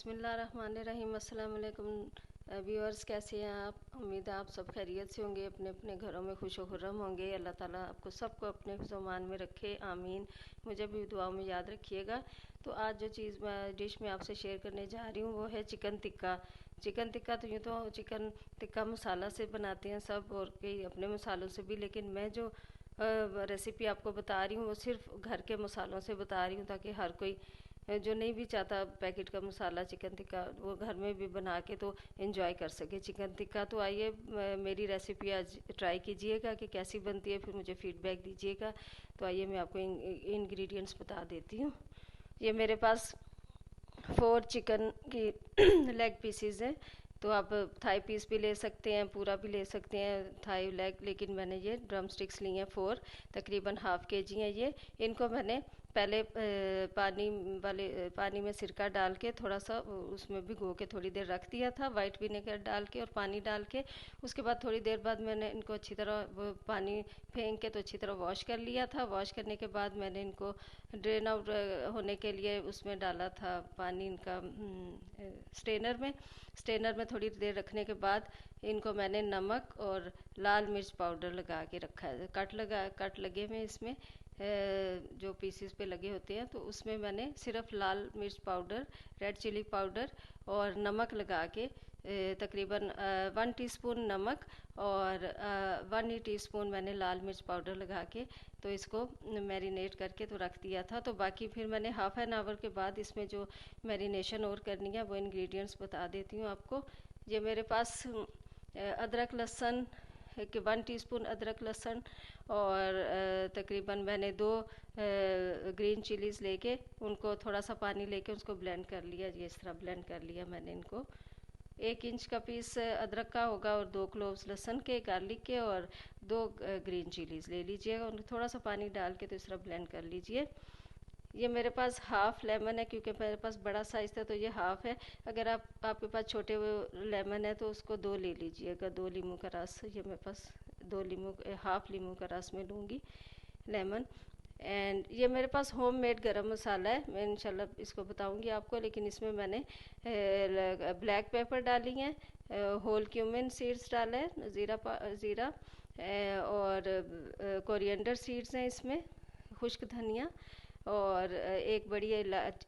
बिस्मिल्लाहिर्रहमानिर्रहीम। अस्सलाम वालेकुम व्यूअर्स, कैसे हैं आप? उम्मीद है आप सब खैरियत से होंगे, अपने अपने घरों में खुश खुर्रम होंगे। अल्लाह ताला आपको सबको अपने ज़ुबान में रखे, आमीन। मुझे भी दुआओं में याद रखिएगा। तो आज जो चीज़ डिश मैं आपसे शेयर करने जा रही हूँ वो है चिकन टिक्का। चिकन टिक्का तो यूँ तो चिकन टिक्का मसाला से बनाते हैं सब, और कई अपने मसालों से भी, लेकिन मैं जो रेसिपी आपको बता रही हूँ वो सिर्फ घर के मसालों से बता रही हूँ, ताकि हर कोई जो नहीं भी चाहता पैकेट का मसाला चिकन टिक्का, वो घर में भी बना के तो एंजॉय कर सके चिकन टिक्का। तो आइए मेरी रेसिपी आज ट्राई कीजिएगा कि कैसी बनती है, फिर मुझे फीडबैक दीजिएगा। तो आइए मैं आपको इंग्रेडिएंट्स बता देती हूँ। ये मेरे पास 4 चिकन की लेग पीसीज हैं। तो आप थाई पीस भी ले सकते हैं, पूरा भी ले सकते हैं थाई लेग, लेकिन मैंने ये ड्रम स्टिक्स ली हैं 4, तकरीबन हाफ kg हैं ये। इनको मैंने पहले पानी में सिरका डाल के थोड़ा सा उसमें भिगो के थोड़ी देर रख दिया था, वाइट विनेगर डाल के और पानी डाल के। उसके बाद थोड़ी देर बाद मैंने इनको अच्छी तरह पानी फेंक के तो अच्छी तरह वॉश कर लिया था। वॉश करने के बाद मैंने इनको ड्रेन आउट होने के लिए उसमें डाला था पानी इनका स्ट्रेनर में थोड़ी देर रखने के बाद इनको मैंने नमक और लाल मिर्च पाउडर लगा के रखा है। कट लगे हुए इसमें जो पीसेस पे लगे होते हैं, तो उसमें मैंने सिर्फ लाल मिर्च पाउडर, रेड चिली पाउडर और नमक लगा के तकरीबन 1 टीस्पून नमक और 1 टीस्पून मैंने लाल मिर्च पाउडर लगा के तो इसको मैरिनेट करके तो रख दिया था। तो बाकी फिर मैंने हाफ एन आवर के बाद इसमें जो मैरिनेशन और करनी है वो इंग्रेडिएंट्स बता देती हूँ आपको। ये मेरे पास अदरक लहसुन 1 टीस्पून अदरक लहसुन और तकरीबन मैंने 2 ग्रीन चिलीज़ लेके उनको थोड़ा सा पानी लेके उसको ब्लेंड कर लिया। ये इस तरह ब्लेंड कर लिया मैंने इनको। 1 इंच का पीस अदरक का होगा और 2 क्लोव्स लहसुन के, गार्लिक के, और 2 ग्रीन चिलीज़ ले लीजिएगा। उनको थोड़ा सा पानी डाल के तो इस तरह ब्लेंड कर लीजिए। ये मेरे पास हाफ लेमन है, क्योंकि मेरे पास बड़ा साइज़ था तो ये हाफ है। अगर आपके पास छोटे लेमन है तो उसको 2 ले लीजिएगा, 2 लीमू का रस। ये मेरे पास 2 लीमू, हाफ लीमू का रस में लूँगी लेमन। एंड ये मेरे पास होममेड गरम मसाला है, मैं इंशाल्लाह इसको बताऊंगी आपको। लेकिन इसमें मैंने ब्लैक पेपर डाली हैं, होल क्यूमिन सीड्स डाला है, ज़ीरा और कोरिएंडर सीड्स हैं इसमें, खुश्क धनिया, और एक बड़ी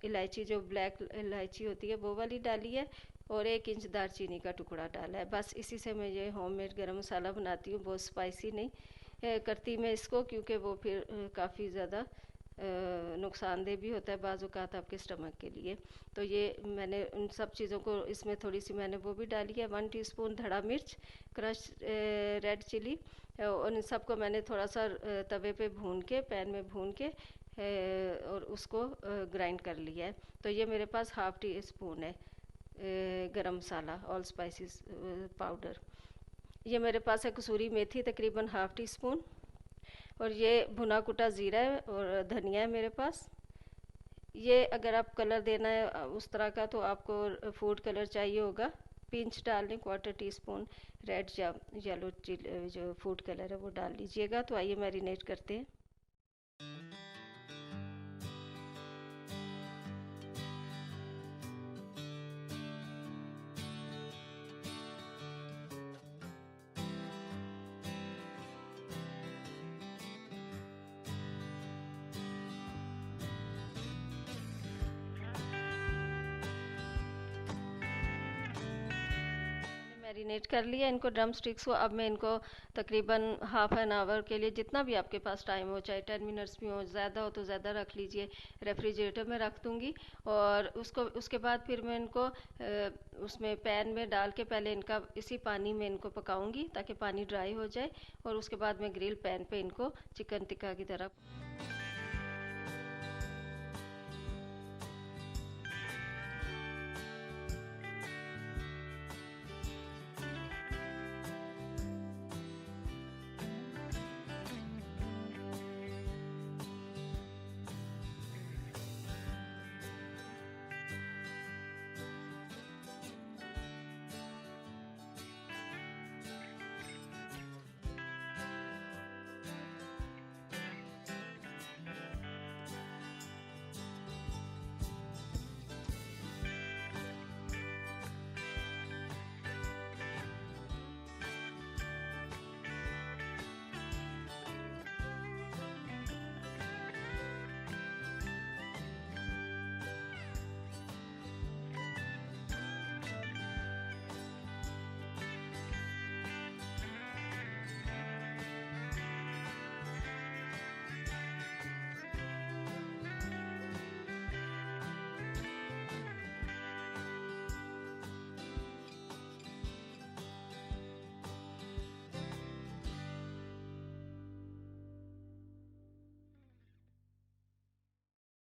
इलायची जो ब्लैक इलायची होती है वो वाली डाली है, और 1 इंच दालचीनी का टुकड़ा डाला है। बस इसी से मैं ये होममेड गरम मसाला बनाती हूँ। बहुत स्पाइसी नहीं करती मैं इसको, क्योंकि वो फिर काफ़ी ज़्यादा नुकसानदेह भी होता है बाज़ औक़ात आपके स्टमक के लिए। तो ये मैंने उन सब चीज़ों को, इसमें थोड़ी सी मैंने वो भी डाली है, 1 टीस्पून धड़ा मिर्च, क्रश रेड चिली, और इन सबको मैंने थोड़ा सा तवे पे भून के, पैन में भून के और उसको ग्राइंड कर लिया है। तो ये मेरे पास हाफ टी स्पून है गरम मसाला, ऑल स्पाइसेस पाउडर। ये मेरे पास है कसूरी मेथी, तकरीबन हाफ टी स्पून, और ये भुना कुटा ज़ीरा है और धनिया है मेरे पास। ये अगर आप कलर देना है उस तरह का तो आपको फूड कलर चाहिए होगा, पिंच डाल लें, 1/4 टीस्पून रेड या येलो जो फूड कलर है वो डाल लीजिएगा। तो आइए मैरिनेट करते हैं। मैरिनेट कर लिया इनको, ड्रम स्टिक्स को। अब मैं इनको तकरीबन हाफ एन आवर के लिए, जितना भी आपके पास टाइम हो, चाहे 10 मिनट्स भी हो, ज़्यादा हो तो ज़्यादा रख लीजिए, रेफ्रिजरेटर में रख दूँगी। और उसके बाद फिर मैं इनको उसमें पैन में डाल के पहले इनका इसी पानी में इनको पकाऊँगी ताकि पानी ड्राई हो जाए, और उसके बाद मैं ग्रिल पैन पे इनको चिकन टिक्का की तरह